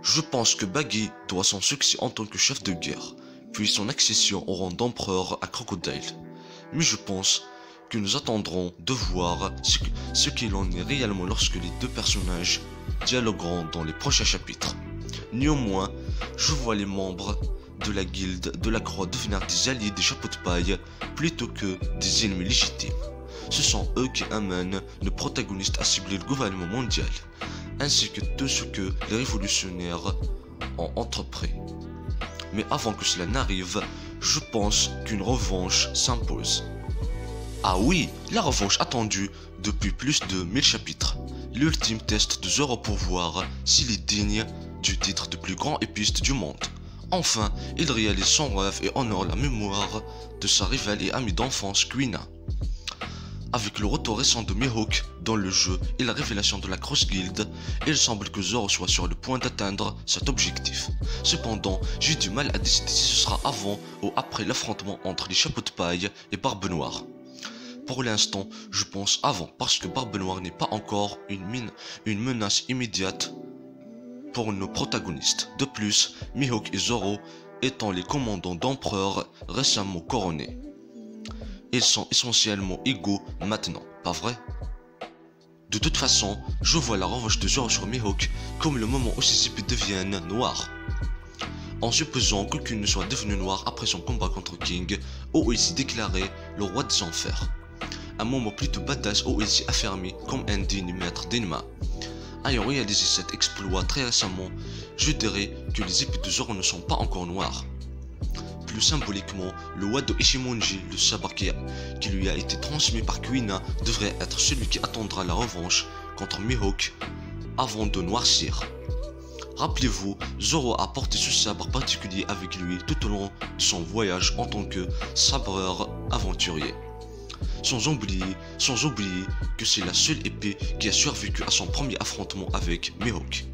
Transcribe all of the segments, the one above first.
Je pense que Baggy doit son succès en tant que chef de guerre, puis son accession au rang d'empereur à Crocodile. Mais je pense que nous attendrons de voir ce qu'il en est réellement lorsque les deux personnages dialogueront dans les prochains chapitres. Néanmoins, je vois les membres de la guilde de la Croix devenir des alliés des chapeaux de paille plutôt que des ennemis légitimes. Ce sont eux qui amènent le protagoniste à cibler le gouvernement mondial, ainsi que tout ce que les révolutionnaires ont entrepris. Mais avant que cela n'arrive, je pense qu'une revanche s'impose. Ah oui, la revanche attendue depuis plus de 1000 chapitres. L'ultime test de Zoro pour voir s'il est digne du titre de plus grand épiste du monde. Enfin, il réalise son rêve et honore la mémoire de sa rivale et amie d'enfance Kuina. Avec le retour récent de Mihawk dans le jeu et la révélation de la Cross Guild, il semble que Zoro soit sur le point d'atteindre cet objectif. Cependant, j'ai du mal à décider si ce sera avant ou après l'affrontement entre les chapeaux de paille et Barbe Noire. Pour l'instant, je pense avant parce que Barbe Noire n'est pas encore une menace immédiate pour nos protagonistes. De plus, Mihawk et Zoro étant les commandants d'empereurs récemment couronnés. Ils sont essentiellement égaux maintenant, pas vrai? De toute façon, je vois la revanche de Zoro sur Mihawk comme le moment où ses épées deviennent noires. En supposant qu'aucune ne soit devenue noire après son combat contre King, où il s'est déclaré le roi des enfers. Un moment plutôt badass où il s'est affirmé comme un digne maître d'Enma. Ayant réalisé cet exploit très récemment, je dirais que les épées de Zoro ne sont pas encore noires. Plus symboliquement, le Wado Ichimonji, le sabre qui lui a été transmis par Kuina, devrait être celui qui attendra la revanche contre Mihawk avant de noircir. Rappelez-vous, Zoro a porté ce sabre particulier avec lui tout au long de son voyage en tant que sabreur aventurier. Sans oublier que c'est la seule épée qui a survécu à son premier affrontement avec Mihawk.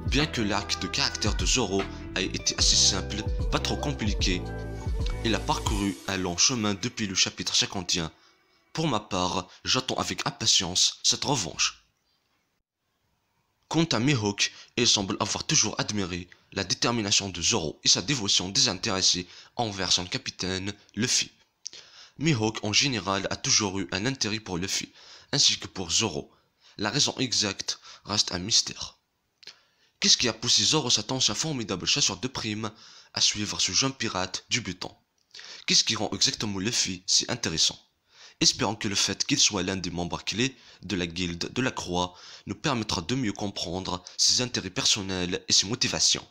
Bien que l'arc de caractère de Zoro ait été assez simple, pas trop compliqué, il a parcouru un long chemin depuis le chapitre 51. Pour ma part, j'attends avec impatience cette revanche. Quant à Mihawk, il semble avoir toujours admiré la détermination de Zoro et sa dévotion désintéressée envers son capitaine Luffy. Mihawk en général a toujours eu un intérêt pour Luffy, ainsi que pour Zoro. La raison exacte reste un mystère. Qu'est-ce qui a poussé Zoro, cet ancien formidable chasseur de primes, à suivre ce jeune pirate débutant? Qu'est-ce qui rend exactement Luffy si intéressant? Espérons que le fait qu'il soit l'un des membres clés de la guilde de la Croix nous permettra de mieux comprendre ses intérêts personnels et ses motivations.